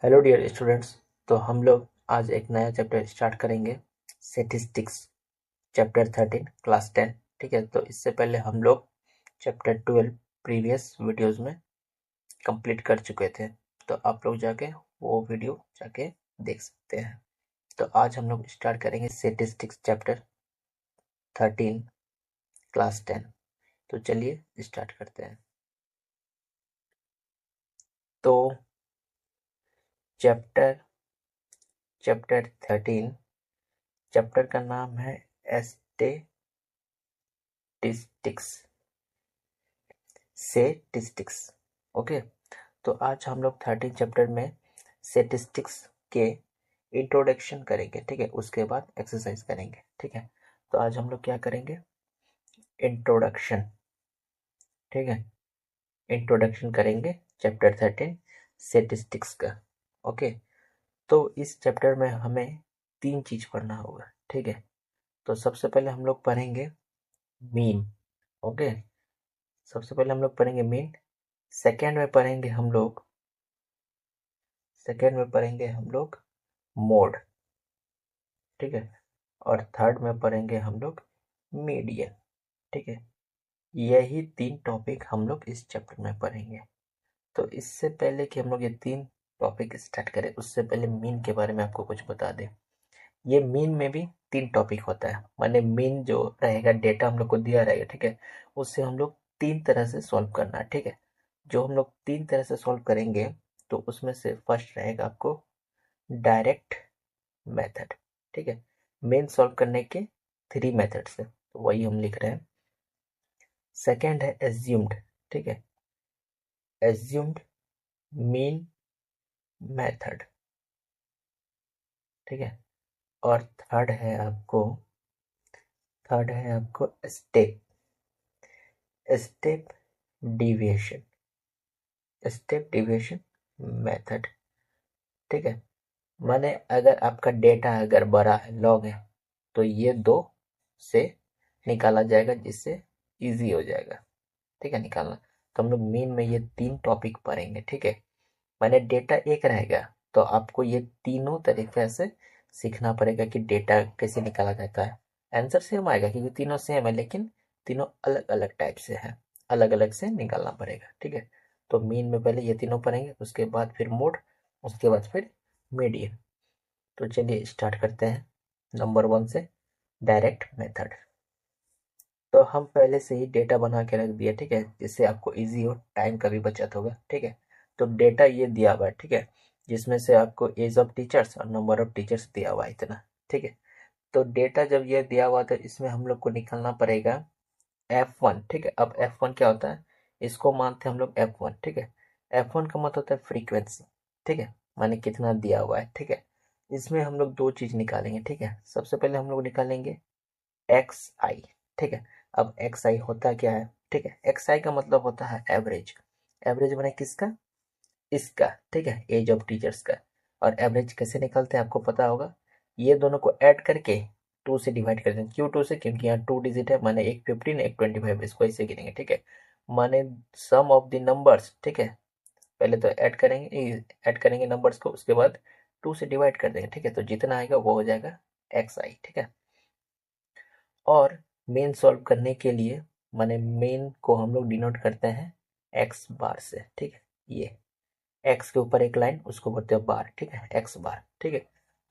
Hello dear students. तो हम लोग आज एक नया चैप्टर स्टार्ट करेंगे, स्टैटिस्टिक्स, चैप्टर 13, क्लास 10। ठीक है, तो इससे पहले हम लोग चैप्टर 12 प्रीवियस वीडियोस में कंप्लीट कर चुके थे, तो आप लोग जाके वो वीडियो जाके देख सकते हैं। तो आज हम लोग स्टार्ट करेंगे स्टैटिस्टिक्स चैप्टर 13, क्लास 10। तो चलिए स्टार्ट करते हैं। तो चैप्टर चैप्टर 13, चैप्टर का नाम है स्टैटिस्टिक्स। ओके, तो आज हम लोग 13 चैप्टर में स्टैटिस्टिक्स के इंट्रोडक्शन करेंगे। ठीक है, उसके बाद एक्सरसाइज करेंगे। ठीक है, तो आज हम लोग क्या करेंगे, इंट्रोडक्शन। ठीक है, इंट्रोडक्शन करेंगे चैप्टर 13 स्टैटिस्टिक्स का। ओके, तो इस चैप्टर में हमें 3 चीज पढ़ना होगा। ठीक है, तो सबसे पहले हम लोग पढ़ेंगे मीन। ओके, सबसे पहले हम लोग पढ़ेंगे मीन। सेकेंड में पढ़ेंगे हम लोग मोड। ठीक है, और थर्ड में पढ़ेंगे हम लोग मीडियन। ठीक है, यही 3 टॉपिक हम लोग इस चैप्टर में पढ़ेंगे। तो इससे पहले कि हम लोग ये 3 टॉपिक स्टार्ट करें, उससे पहले मीन के बारे में आपको कुछ बता दें। ये मीन में भी 3 टॉपिक होता है, माने मीन जो रहेगा, डेटा हम लोग को दिया रहेगा। ठीक है, उससे हम लोग 3 तरह से सॉल्व करना है। ठीक है, जो हम लोग 3 तरह से सॉल्व करेंगे, तो उसमें से फर्स्ट रहेगा आपको डायरेक्ट मेथड। ठीक है, मेन सॉल्व करने के 3 मेथड्स है, तो वही हम लिख रहे हैं। सेकेंड है एज्यूम्ड। ठीक है, एज्यूम्ड मीन मेथड। ठीक है, और थर्ड है आपको step step deviation step deviation method. ठीक है, माने अगर आपका डेटा अगर बड़ा है, लॉन्ग है, तो ये 2 से निकाला जाएगा, जिससे इजी हो जाएगा। ठीक है, निकालना। तो हम लोग मीन में ये 3 टॉपिक पढ़ेंगे। ठीक है, माने डेटा एक रहेगा, तो आपको ये तीनों तरीके से सीखना पड़ेगा कि डेटा कैसे निकाला जाता है। आंसर सेम आएगा क्योंकि तीनों सेम है, लेकिन तीनों अलग अलग टाइप से है, अलग अलग से निकालना पड़ेगा। ठीक है, तो मीन में पहले ये तीनों पढ़ेंगे, उसके बाद फिर मोड, उसके बाद फिर मीडियन। तो चलिए स्टार्ट करते हैं नंबर 1 से, डायरेक्ट मेथड। तो हम पहले से ही डेटा बना के रख दिया। ठीक है, जिससे आपको इजी हो, टाइम का भी बचत होगा। ठीक है, तो डेटा ये दिया हुआ है। ठीक है, जिसमें से आपको एज ऑफ टीचर्स और नंबर ऑफ टीचर्स दिया हुआ है, इतना। ठीक है, तो डेटा जब ये दिया हुआ था, इसमें हम लोग को निकालना पड़ेगा F1। ठीक है, अब F1 क्या होता है, इसको मानते हैं हम लोग F1। ठीक है, F1 का मतलब होता है फ्रीक्वेंसी। ठीक है, माने कितना दिया हुआ है। ठीक है, इसमें हम लोग 2 चीज निकालेंगे। ठीक है, सबसे पहले हम लोग निकालेंगे एक्स आई। ठीक है, अब एक्स आई होता क्या है, ठीक है, एक्स आई का मतलब होता है एवरेज। एवरेज मैंने किसका, इसका। ठीक है, एज ऑफ टीचर्स का। और एवरेज कैसे निकालते हैं आपको पता होगा, ये दोनों को ऐड करके 2 से डिवाइड कर दें। क्यों 2 से, क्योंकि यहाँ 2 डिजिट है, माने एक 15 एक 25, इसको ऐसे गिनेंगे। ठीक है, माने सम ऑफ द नंबर्स। ठीक है, पहले तो ऐड करेंगे नंबर्स को, उसके बाद 2 से डिवाइड कर देंगे। ठीक है, तो जितना आएगा वो हो जाएगा एक्स आई। ठीक है, और मेन सॉल्व करने के लिए, माने मेन को हम लोग डिनोट करते हैं एक्स बार से। ठीक है, ये एक्स के ऊपर एक लाइन, उसको बोलते हैं बार। ठीक है, एक्स बार। ठीक है,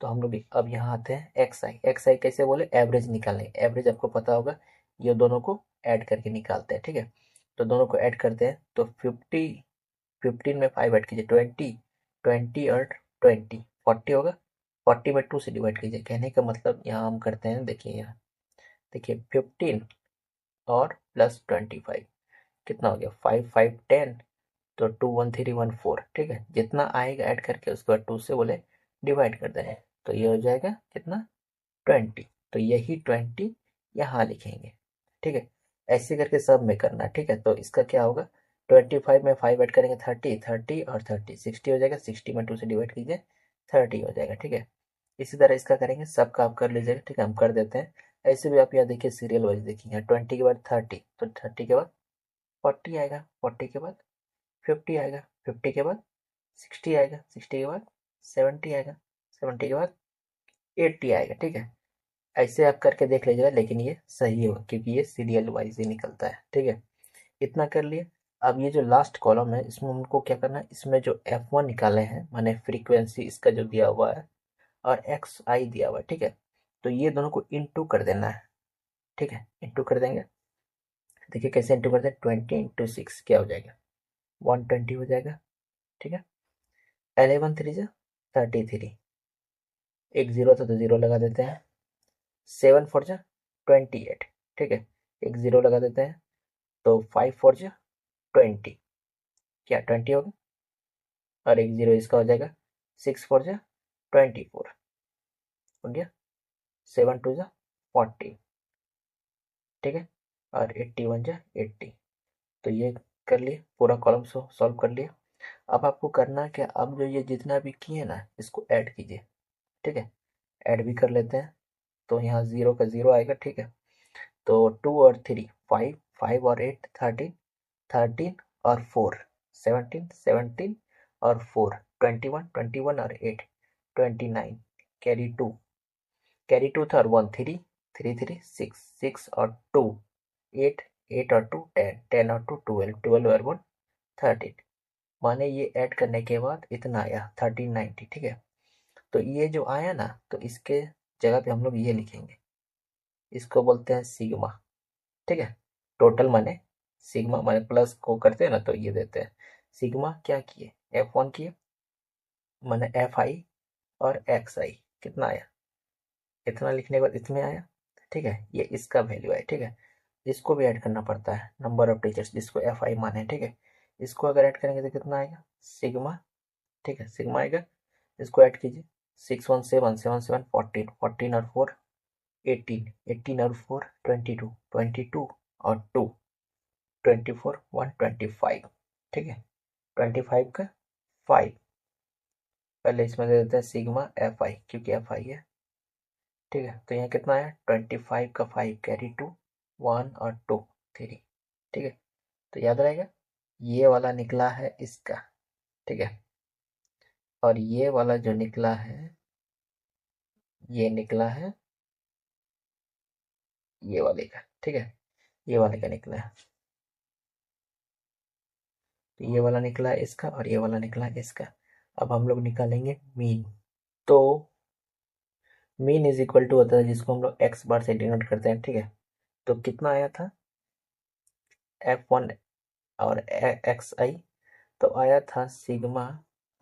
तो हम लोग अब यहाँ आते हैं एक्स आई कैसे बोले, एवरेज निकालने। एवरेज आपको पता होगा, ये दोनों को ऐड करके निकालते हैं। ठीक है, तो दोनों को ऐड करते हैं, तो 15 में 5 ऐड कीजिए, 20, 20 और 20, 40 होगा। 40 में 2 से डिवाइड कीजिए। कहने का मतलब यहाँ हम करते हैं, देखिए यहाँ, देखिए 15 और प्लस 25 कितना हो गया, 5 5 10, तो 2 1 3 1 4। ठीक है, जितना आएगा ऐड करके उसके बाद 2 से बोले डिवाइड कर दें, तो ये हो जाएगा कितना, 20। तो यही 20 यहाँ लिखेंगे। ठीक है, ऐसे करके सब में करना। ठीक है, तो इसका क्या होगा, 25 में 5 ऐड करेंगे, 30, 30 और 30, 60 हो जाएगा। 60 में 2 से डिवाइड कीजिए, 30 हो जाएगा। ठीक है, इसी तरह इसका करेंगे, सबका आप कर लीजिएगा। ठीक है, हम कर देते हैं। ऐसे भी आप यहाँ देखिए, सीरियल वाइज देखिए, 20 के बाद 30, तो 30 के बाद 40 आएगा, 40 के बाद 50 आएगा, 50 के बाद 60 आएगा, 60 के बाद 70 आएगा, 70 के बाद 80 आएगा। ठीक है, ऐसे आप करके देख लीजिएगा, लेकिन ये सही होगा क्योंकि ये सीरियल वाइज ही निकलता है। ठीक है, इतना कर लिए। अब ये जो लास्ट कॉलम है इसमें हमको क्या करना है, इसमें जो F1 निकाले हैं माने फ्रीक्वेंसी इसका जो दिया हुआ है और XI दिया हुआ है। ठीक है, तो ये दोनों को इंटू कर देना है। ठीक है, इंटू कर देंगे। देखिए कैसे इंटू करते हैं, 20 इंटू 6 क्या हो जाएगा, 120 हो जाएगा। ठीक है, 11 3 जा 33, एक जीरो था तो जीरो लगा देते हैं। 7 4 जा 28। ठीक है, एक जीरो लगा देते हैं, तो 5 4 जा 20, क्या 20 होगा, और एक जीरो इसका हो जाएगा। 6 4 जा 24 हो गया। 7 2 जा 40। ठीक है, और 81 जा 80। तो ये कर लिए, पूरा कॉलम सॉल्व कर लिया। अब आपको करना क्या, अब जो ये जितना भी किए ना इसको ऐड कीजिए। ठीक है, ऐड भी कर लेते हैं। तो यहाँ जीरो का जीरो आएगा। ठीक है, तो 2 और 3 5, 5 और 8 13, 13 और 4 17, 17 और 4 21, 21 और 8 29, कैरी 2, कैरी 2 था और 1 3, 3 3 6, 6 और 2 8, 8 और 2 10, 10 और 2 12, 12 और 1 13। माने ये ऐड करने के बाद इतना आया 1390। ठीक है, तो ये जो आया ना तो इसके जगह पे हम लोग ये लिखेंगे, इसको बोलते हैं सिग्मा। ठीक है, टोटल माने सिग्मा माने प्लस को करते हैं ना तो ये देते हैं सिग्मा। क्या किए, F1 किए माने FI और XI कितना आया, इतना लिखने के बाद इसमें आया। ठीक है, ये इसका वैल्यू है। ठीक है, इसको भी ऐड करना पड़ता है, नंबर ऑफ टीचर्स जिसको FI माने। ठीक है, इसको अगर ऐड करेंगे तो कितना आएगा, सिग्मा। ठीक है, सिग्मा आएगा, इसको ऐड कीजिए। 6 1 7 7 7 14, 14 और 4 18, 18 और 4 22, 22 और 2 24, 1 25। ठीक है, 25 का 5 पहले इसमें दे देते हैं सिग्मा FI क्योंकि FI है। ठीक है, तो यहाँ कितना आया, 25 का 5 कैरी 2 1 और 2 3। ठीक है, तो याद रहेगा ये वाला निकला है इसका। ठीक है, और ये वाला जो निकला है ये निकला है ये वाले का। ठीक है, ये वाले का निकला है, तो ये वाला निकला है इसका और ये वाला निकला है इसका। अब हम लोग निकालेंगे मीन। तो मीन इज इक्वल टू होता है जिसको हम लोग एक्स बार से डिनोट करते हैं। ठीक है, तो कितना आया था F1 और XI, तो आया था सिग्मा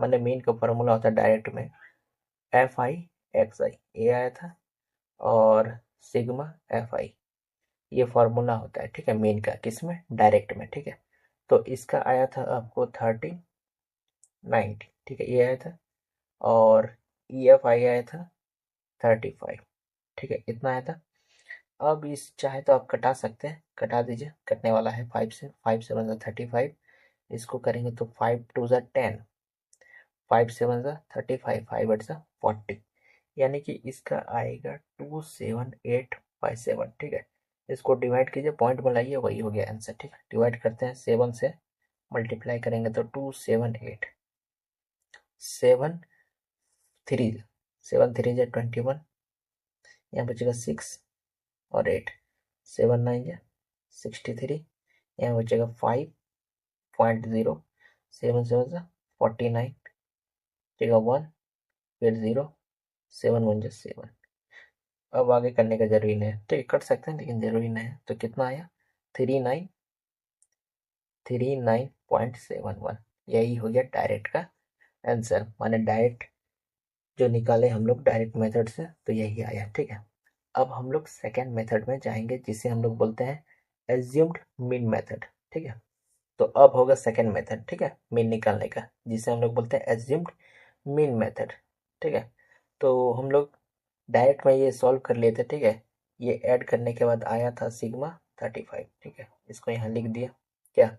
मैंने मीन का फॉर्मूला होता है डायरेक्ट में FI XI, ये आया था, और सिग्मा FI ये फॉर्मूला होता है। ठीक है, मीन का किसमें, डायरेक्ट में। ठीक है, तो इसका आया था आपको 1390। ठीक है, ये आया था, और EFI आया था 35। ठीक है, इतना आया था। अब इस चाहे तो आप कटा सकते हैं, कटा दीजिए, कटने वाला है 5 से, 5 7 ज़ा 35, इसको करेंगे तो 5 2 ज़ा 10, 5 7 ज़ा 35, 5 8 ज़ा 40, यानी कि इसका आएगा 2785 ठीक है, इसको डिवाइड कीजिए, पॉइंट में लाइए, वही हो गया आंसर। ठीक है, डिवाइड करते हैं 7 से, मल्टीप्लाई करेंगे तो 278, 7 3, 7 3 जा 21, यहाँ बचेगा 6 और 8, 7 9 जा 63, यहाँ बचेगा 5.0, 7 7 जा 49, बचेगा 1, फिर 0, 7 1 जा 7। अब आगे करने का जरूरी नहीं है, तो ये कट सकते हैं लेकिन जरूरी नहीं है। तो कितना आया, 3939.71, यही हो गया डायरेक्ट का आंसर, माने डायरेक्ट जो निकाले हम लोग डायरेक्ट मेथड से, तो यही आया। ठीक है, अब हम लोग सेकेंड मेथड में जाएंगे जिसे हम लोग बोलते हैं एज्यूम्ड मीन मेथड। ठीक है, तो अब होगा सेकेंड मेथड। ठीक है, मीन निकालने का, जिसे हम लोग बोलते हैं एज्यूम्ड मीन मेथड। ठीक है, तो हम लोग डायरेक्ट में ये सॉल्व कर लिए थे। ठीक है, ये ऐड करने के बाद आया था सिग्मा 35। ठीक है, इसको यहाँ लिख दिया क्या,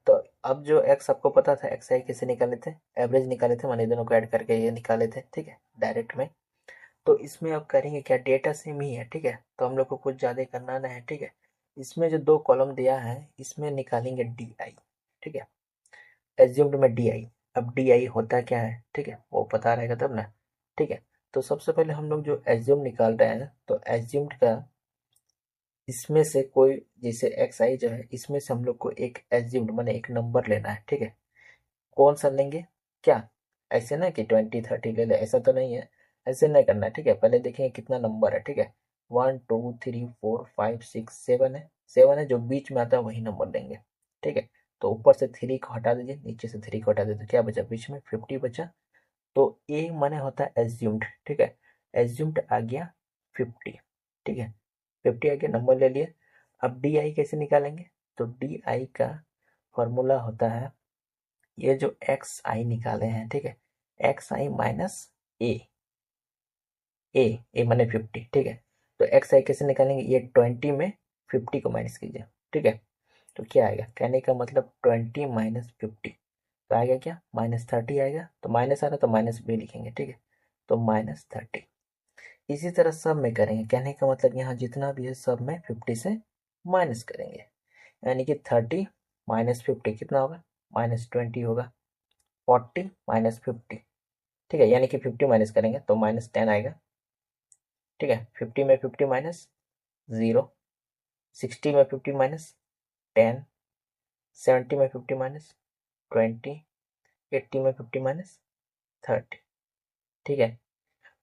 तो अब जो एक्स आपको पता था, एक्स आई कैसे निकाले थे, एवरेज निकाले थे, माने दोनों को ऐड करके ये निकाले थे। ठीक है, डायरेक्ट में। तो इसमें अब करेंगे क्या, डेटा सेम ही है। ठीक है, तो हम लोग को कुछ ज़्यादा करना नहीं है। ठीक है, इसमें जो दो कॉलम दिया है इसमें निकालेंगे डी आई। ठीक है, एज्यूम्ड में डी आई, अब डी आई होता क्या है, ठीक है, वो पता रहेगा तब ना। ठीक है, तो सबसे पहले हम लोग जो एज्यूम निकाल रहे हैं ना, तो एज्यूम्ड का इसमें से कोई, जैसे एक्स आई जो है, इसमें से हम लोग को एक एज्यूम्ड माने एक नंबर लेना है। ठीक है, कौन सा लेंगे, क्या ऐसे ना कि 20 30 ले ले, ऐसा तो नहीं है, ऐसे नहीं करना है। ठीक है, पहले देखेंगे कितना नंबर है। ठीक है, 1 2 3 4 5 6 7 है, 7 है, जो बीच में आता है वही नंबर लेंगे। ठीक है, तो ऊपर से 3 को हटा दीजिए, नीचे से 3 को हटा दीजिए, क्या बचा बीच में, 50 बचा। तो ए माने होता है एज्यूम्ड। ठीक है, एज्यूम्ड आ गया 50। ठीक है, 50 आ गया, नंबर ले लिए। अब डी आई कैसे निकालेंगे, तो डी आई का फॉर्मूला होता है, ये जो एक्स आई निकाले हैं, ठीक है, एक्स आई माइनस ए, ए ए माने 50। ठीक है, तो एक्स आई कैसे निकालेंगे, ये 20 में 50 को माइनस कीजिए। ठीक है, तो क्या आएगा, कहने का मतलब 20 माइनस 50, तो आएगा क्या, -30 आएगा। तो माइनस आ रहा तो माइनस भी लिखेंगे। ठीक है, तो -30। इसी तरह सब में करेंगे, कहने का मतलब यहाँ जितना भी है सब में 50 से माइनस करेंगे, यानी कि 30 माइनस 50 कितना होगा, -20 होगा। 40 माइनस 50, ठीक है, यानी कि 50 माइनस करेंगे तो -10 आएगा। ठीक है, 50 में 50 माइनस 0, 60 में 50 माइनस 10, 70 में 50 माइनस 20, 80 में 50 माइनस 30। ठीक है,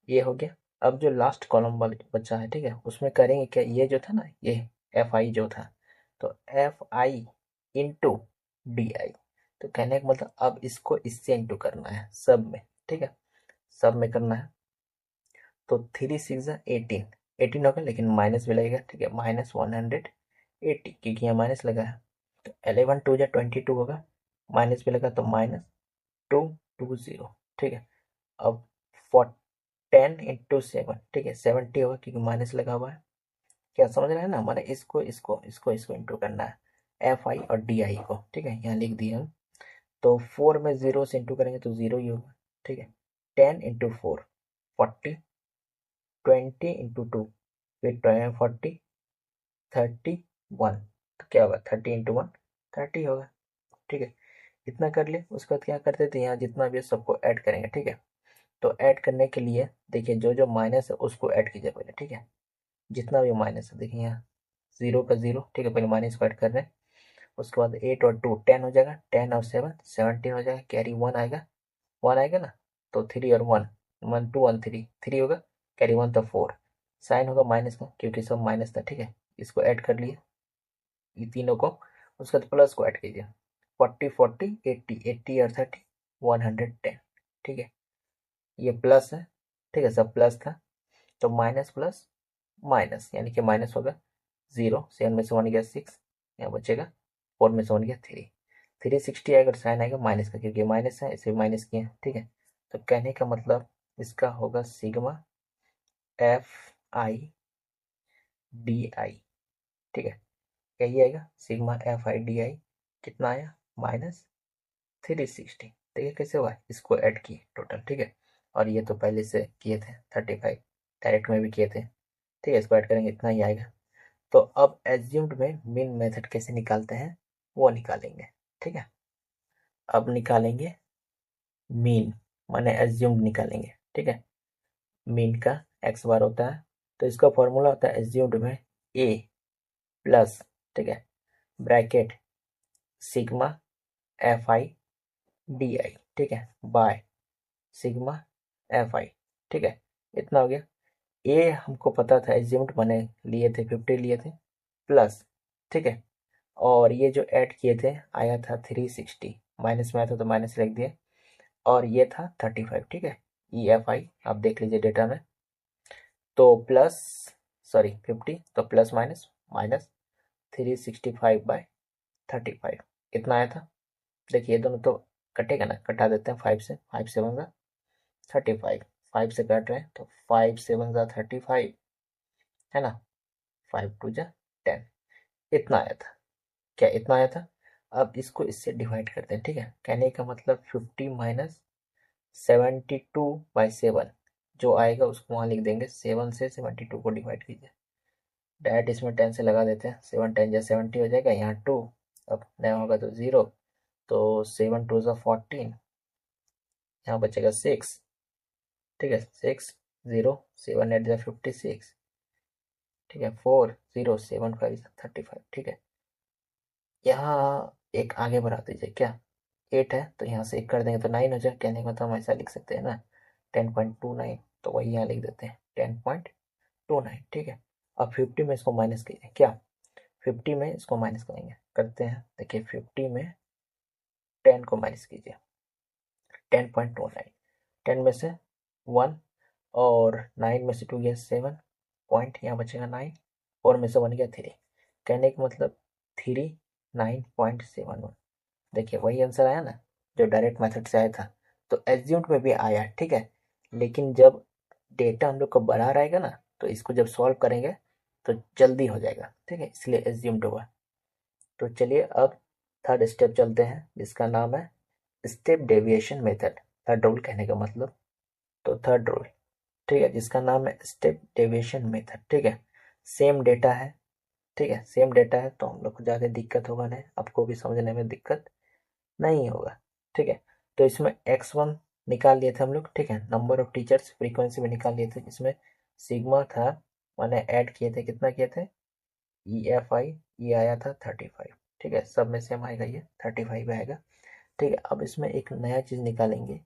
ये हो गया। अब जो लास्ट कॉलम वाला बचा है, ठीक है, उसमें करेंगे क्या, ये जो था ना, ये एफ आई जो था, तो F I into D I, तो कहने का मतलब अब इसको इससे इंटू करना है सब में। ठीक है, सब में करना है, तो 3 6 18, 18 होगा, लेकिन माइनस भी लगेगा। ठीक है, -180, क्योंकि यहाँ माइनस लगा है। तो 11 2 जा 22 होगा, माइनस भी लगा तो -220। ठीक है, अब 10 इंटू 7, ठीक है, 70 होगा, क्योंकि माइनस लगा हुआ है। क्या समझ रहे हैं ना, हमारे इसको इंटू करना है, एफ आई और डी आई को। ठीक है, यहाँ लिख दिए हम। तो 4 में 0 से इंटू करेंगे तो 0 ही होगा। ठीक है, 10 इंटू 4 40, 20 इंटू 2 फिर 40, 31, तो क्या होगा, 30 इंटू 1 30 होगा। ठीक है, इतना कर ले, उसके बाद क्या करते थे, यहाँ जितना भी है सबको ऐड करेंगे। ठीक है, तो ऐड करने के लिए देखिए जो जो माइनस है उसको ऐड कीजिए पहले। ठीक है, जितना भी माइनस है, देखिए यहाँ 0 का 0, ठीक है, पहले माइनस को ऐड कर रहे हैं। उसके बाद 8 और 2 10 हो जाएगा, 10 और 7 17 हो जाएगा, कैरी 1 आएगा, 1 आएगा ना, तो 3 और 1 1 2 1 3 3 होगा, कैरी 1 तो 4, साइन होगा माइनस का क्योंकि सब माइनस था। ठीक है, इसको ऐड कर लिए ये तीनों को, उसके बाद प्लस को ऐड कीजिए, 40 40 80 80 और 30 110। ठीक है, ये प्लस है। ठीक है, सब प्लस था, तो माइनस प्लस माइनस, यानी कि माइनस होगा 0, 7 में से 1 गया 6, यहाँ बचेगा 4 में से 1 गया 3, 360 आएगा, और साइन आएगा माइनस का क्योंकि माइनस है, इसे माइनस किया है। ठीक है, तो कहने का मतलब इसका होगा sigma F I D I. ठीक है, यही आएगा sigma F I D I, कितना आया, -360। देखिए कैसे हुआ, इसको ऐड किए टोटल। ठीक है, और ये तो पहले से किए थे 35, डायरेक्ट में भी किए थे। ठीक है, इसको ऐड करेंगे इतना ही आएगा। तो अब एज्यूम्ड में मीन मेथड कैसे निकालते हैं वो निकालेंगे। ठीक है, अब निकालेंगे मीन, माने एज्यूम्ड निकालेंगे। ठीक है, मीन का एक्स बार होता है, तो इसका फॉर्मूला होता है एज्यूम्ड में ए प्लस, ठीक है, bracket sigma F I D I, ठीक है, बाय सिग्मा एफ आई। ठीक है, इतना हो गया। ए हमको पता था, एज्यूम्ड माने लिए थे 50 लिए थे, प्लस, ठीक है, और ये जो ऐड किए थे आया था 360, माइनस में आया था तो माइनस लिख दिए, और ये था 35। ठीक है, ई एफ आई आप देख लीजिए डेटा में, तो प्लस, सॉरी 50, तो प्लस माइनस माइनस 365/35 इतना आया था। देखिए दोनों तो कटेगा ना, कटा देते हैं 5 से, 5 7 जा 35, 5 से कट रहे हैं तो 5 7 जा 35, है ना, 5 2 जा 10, इतना आया था। क्या इतना आया था, अब इसको इससे डिवाइड करते हैं। ठीक है, कहने का मतलब 50 माइनस 72/7 जो आएगा उसको वहाँ लिख देंगे, 7 से 72 को डिवाइड कीजिए, डायरेक्ट इसमें 10 से लगा देते हैं, 7 10 जा 70 हो जाएगा, यहाँ 2, अब नया होगा तो 0, तो 7 2 जा 14, यहाँ बचेगा 6, ठीक है, 6 0 7 8 जा 56, ठीक है, 4 0 7 5 35, ठीक है। यहाँ एक आगे बढ़ा दीजिए, क्या 8 है तो यहाँ से एक कर देंगे तो 9 हो जाए, कहने का मतलब हम ऐसा लिख सकते हैं ना 10.29, तो वही यहाँ लिख देते हैं 10.29, ठीक है। अब 50 में इसको माइनस कीजिए, क्या 50 में इसको माइनस करेंगे, करते हैं, देखिए 50 में 10 को माइनस कीजिए, 10.29, 10 में से 1 और 9 में से 2 गया 7 पॉइंट, यहाँ बचेगा 9, 4 में से 1 गया 3, कहने का मतलब 39.71। देखिए वही आंसर आया ना जो डायरेक्ट मेथड से आया था, तो एज्यूम्ड में भी आया, ठीक है। लेकिन जब डेटा हम लोग को बड़ा रहेगा ना तो इसको जब सॉल्व करेंगे तो जल्दी हो जाएगा, ठीक है, इसलिए एज्यूम्ड हुआ। तो चलिए अब थर्ड स्टेप चलते हैं जिसका नाम है step deviation method. Third rule कहने का मतलब, तो थर्ड रूल, ठीक है, जिसका नाम है स्टेप डेविएशन मेथड, ठीक है। सेम डेटा है, ठीक है, सेम डेटा है तो हम लोग को ज़्यादा दिक्कत होगा नहीं, आपको भी समझने में दिक्कत नहीं होगा, ठीक है। तो इसमें x1 निकाल लिए थे हम लोग, ठीक है, नंबर ऑफ टीचर्स फ्रीक्वेंसी में निकाल लिए थे, इसमें सिग्मा था, मैंने ऐड किए थे, कितना किए थे EFI, ये आया था 35, ठीक है, सब में सेम आएगा, ये 35 आएगा, ठीक है। अब इसमें एक नया चीज निकालेंगे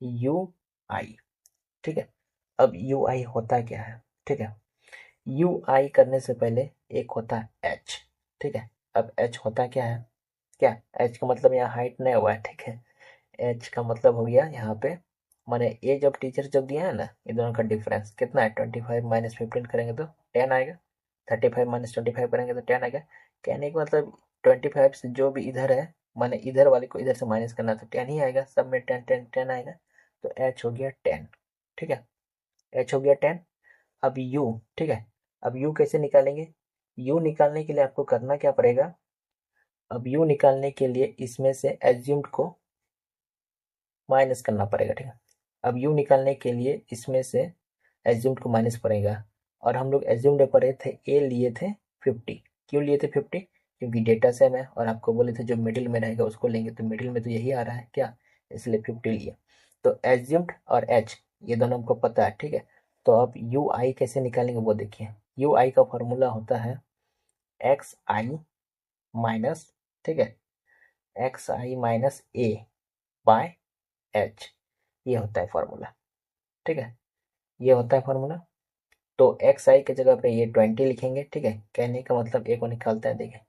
UI, ठीक है। अब UI होता क्या है, ठीक है, UI करने से पहले एक होता है H, ठीक है। अब H होता क्या है, क्या H का मतलब यहाँ हाइट नहीं हुआ है, ठीक है, H का मतलब हो गया यहाँ पे, माने ये जब टीचर जब दिया है ना, ये दोनों का डिफरेंस कितना है, 25 माइनस 15 करेंगे तो 10 आएगा, 35 माइनस 25 करेंगे तो 10 आएगा, कहने का मतलब 25 से जो भी इधर है, माने इधर वाले को इधर से माइनस करना तो 10 ही आएगा, सब में 10 10 10 आएगा, तो H हो गया 10, ठीक है, H हो गया 10। अब U, ठीक है, अब U कैसे निकालेंगे, U निकालने के लिए आपको करना क्या पड़ेगा, अब U निकालने के लिए इसमें से एज्यूम्ड को माइनस करना पड़ेगा, ठीक है। अब U निकालने के लिए इसमें से एज्यूम्ड को माइनस पड़ेगा, और हम लोग एज्यूम्ड पढ़े थे ए लिए थे 50, क्यों लिए थे 50, क्योंकि डेटा सेम है और आपको बोले थे जो मिडिल में रहेगा उसको लेंगे, तो मिडिल में तो यही आ रहा है क्या, इसलिए 50 लिए। तो एज्यूम्ड और H ये दोनों हमको पता है, ठीक है। तो अब UI कैसे निकालेंगे वो देखिए, UI का फॉर्मूला होता है XI माइनस, ठीक है, XI minus A by H, ये होता है फॉर्मूला, ठीक है, ये होता है फॉर्मूला। तो XI की जगह पे ये 20 लिखेंगे, ठीक है, कहने का मतलब ए को निकालता है, देखिए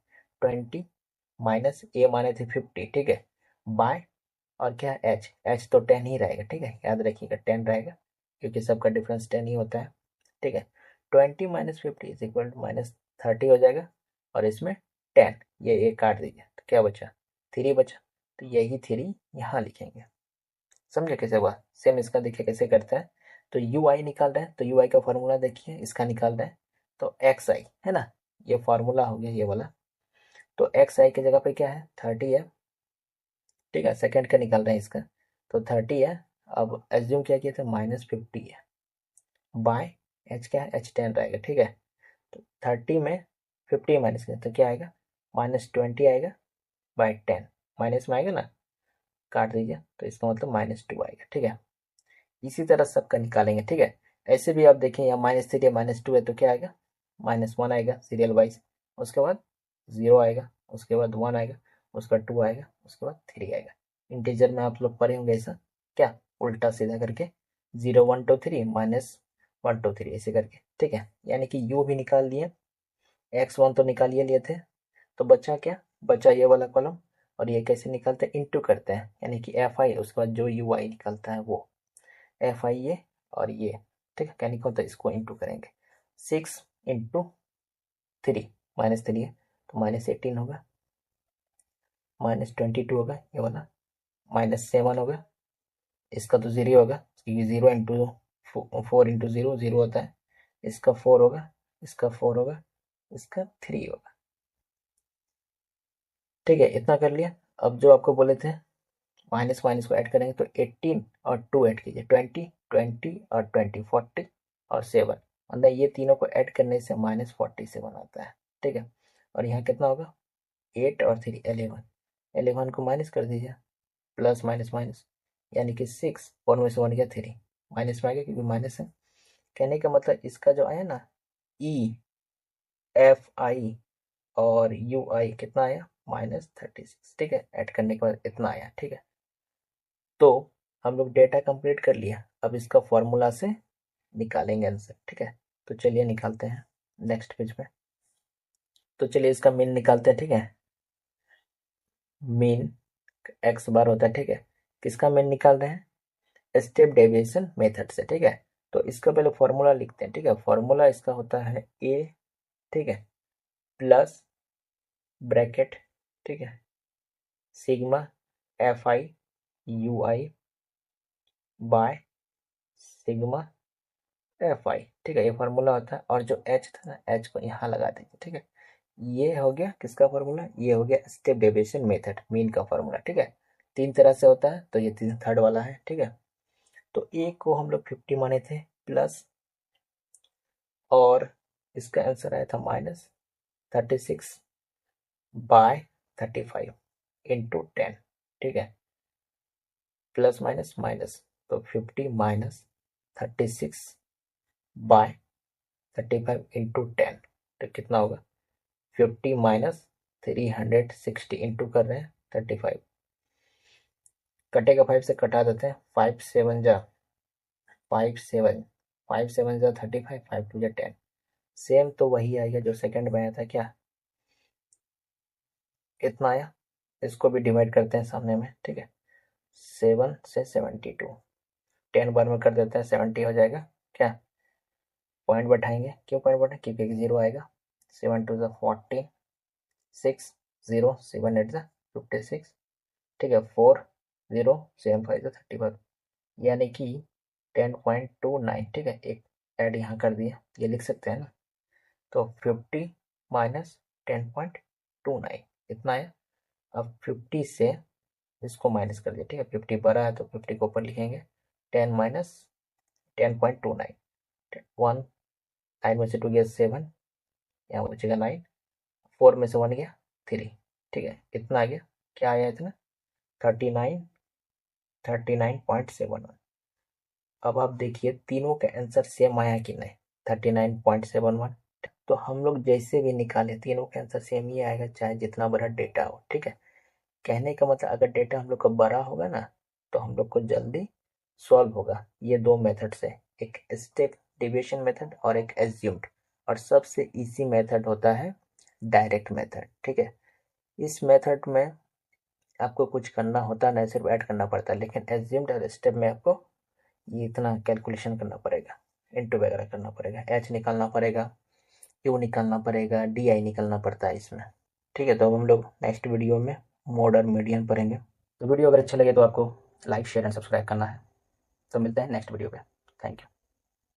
20 माइनस ए माने थे 50, ठीक है, बाय, और क्या H तो 10 ही रहेगा, ठीक है, याद रखिएगा 10 रहेगा, क्योंकि सबका डिफरेंस 10 ही होता है, ठीक है। 20 minus 50 is equal to minus 30 हो जाएगा, और इसमें 10, ये काट दीजिए तो क्या बचा, 3 बचा, तो यही 3 यहाँ लिखेंगे, समझे कैसे हुआ, सेम इसका देखिए कैसे करता है। तो UI निकाल रहे हैं तो UI का फॉर्मूला देखिए, इसका निकाल रहे हैं तो XI है ना, ये फॉर्मूला हो गया ये वाला, तो XI की जगह पे क्या है 30 है, ठीक है, सेकंड का निकाल रहे हैं इसका, तो 30 है। अब एज्यूम क्या किया था -50 है, बाय H क्या है H10 रहेगा, ठीक है। तो 30 में 50 माइनस करें तो क्या आएगा, -20 आएगा, बाय 10 माइनस में आएगा ना, काट दीजिए तो इसका मतलब -2 आएगा, ठीक है। इसी तरह सबका निकालेंगे, ठीक है। ऐसे भी आप देखें यहाँ -3 या -2 है तो क्या आएगा, -1 आएगा सीरियल वाइज, उसके बाद 0 आएगा, उसके बाद 1 आएगा, उसका 2 आएगा, उसके बाद 3 आएगा। इंटीजर में आप लोग पढ़े होंगे ऐसा, क्या उल्टा सीधा करके 0 1 2 3 -1 2 3 ऐसे करके, ठीक है। यानी कि यू भी निकाल लिए, x1 तो निकालिए लिए थे, तो बचा क्या, बचा ये वाला कॉलम, और ये कैसे निकालते हैं, इंटू करते हैं, यानी कि FI उसके बाद जो UI निकलता है वो FI ये और ये, ठीक है, कहने का होता है इसको इंटू करेंगे, 6 इंटू 3 -3 है तो -18 होगा, -22 होगा ये वाला, -7 होगा, इसका तो 0 होगा क्योंकि 0 इंटू 4 इंटू 0 0 होता है, इसका 4 होगा, इसका 4 होगा, इसका 3 होगा, ठीक है, इतना कर लिया। अब जो आपको बोले थे माइनस माइनस को ऐड करेंगे तो 18 और 2 ऐड कीजिए, 20 20 और 20 40 और 7, मतलब ये तीनों को ऐड करने से -47 आता है, ठीक है। और यहाँ कितना होगा 8 और 3 11, 11 को माइनस कर दीजिए, प्लस माइनस माइनस, यानी कि 6, 4 में से 1 गया 3, माइनस में आ गया क्योंकि माइनस है। कहने का मतलब इसका जो आया ना EFI और UI कितना आया -36, ठीक है। ऐड करने के बाद इतना आया, ठीक है। तो हम लोग डेटा कंप्लीट कर लिया, अब इसका फॉर्मूला से निकालेंगे आंसर, ठीक है। तो चलिए निकालते हैं नेक्स्ट पेज पे। तो चलिए इसका मीन निकालते हैं, ठीक है। मीन x बार होता है, ठीक है। किसका मीन निकाल रहे हैं, स्टेप डेविएशन मेथड से, ठीक है। तो इसका पहले फॉर्मूला लिखते हैं, ठीक है। फॉर्मूला इसका होता है a, ठीक है, प्लस ब्रैकेट, ठीक है, sigma FI UI by sigma FI, ठीक है। ये फॉर्मूला होता है। और जो h था ना, h को यहाँ लगा देंगे, ठीक है। ये हो गया किसका फॉर्मूला, ये हो गया स्टेप डेविएशन मेथड, मीन का फॉर्मूला, ठीक है। 3 तरह से होता है, तो ये 3rd वाला है, ठीक है। तो a को हम लोग 50 माने थे, प्लस, और इसका आंसर आया था -36 बाय 35 इंटू 10, ठीक है। प्लस माइनस माइनस, तो 50 माइनस 36 बाय 35 इंटू 10, तो कितना होगा 50 माइनस 360 इंटू कर रहे हैं 35, कटेगा 5 से कटा देते हैं, 5 7 जा 5 7, 5 7 जा 35, 5 2 जा 10, सेम तो वही आएगा जो सेकंड में आया था, क्या इतना आया। इसको भी डिवाइड करते हैं सामने में, ठीक है। 7 से 72, 10 बार में कर देते हैं, 70 हो जाएगा, क्या पॉइंट बैठाएंगे, क्यों पॉइंट बैठे क्योंकि एक 0 आएगा। 7 2 40, 6 0, 7 8 56, ठीक है। 4 0 7 5 35, यानी कि 10.29, ठीक है। एक ऐड यहाँ कर दिया, ये लिख सकते हैं ना। तो 50 माइनस 10.29 इतना है। अब 50 से इसको माइनस कर दिया, ठीक है। 50 बड़ा है तो 50 को ऊपर लिखेंगे, 10 माइनस 10.29, 1 9 में से 2 गया 7, यहाँ बचेगा 9, 4 में से 1 गया 3, ठीक है। इतना आ गया, क्या आया इतना 39.71। अब आप देखिए तीनों का आंसर सेम आया कि नहीं, 39.71। तो हम लोग जैसे भी निकाले तीनों का आंसर सेम ही आएगा, चाहे जितना बड़ा डेटा हो, ठीक है। कहने का मतलब अगर डेटा हम लोग का बड़ा होगा ना, तो हम लोग को जल्दी सॉल्व होगा। ये 2 मेथड से, एक स्टेप डेविएशन मेथड और एक एज्यूम्ड, और सबसे इजी मेथड होता है डायरेक्ट मेथड, ठीक है। इस मेथड में आपको कुछ करना होता नहीं, सिर्फ ऐड करना पड़ता है, लेकिन एज्यूम्ड और स्टेप में आपको ये इतना कैलकुलेशन करना पड़ेगा, इंटू वगैरह करना पड़ेगा, एच निकालना पड़ेगा, क्यू निकालना पड़ेगा, DI निकालना पड़ता है इसमें, ठीक है। तो अब हम लोग नेक्स्ट वीडियो में मोड और मीडियन पढ़ेंगे। तो वीडियो अगर अच्छा लगे तो आपको लाइक शेयर एंड सब्सक्राइब करना है। तो मिलते हैं नेक्स्ट वीडियो पे। Thank you.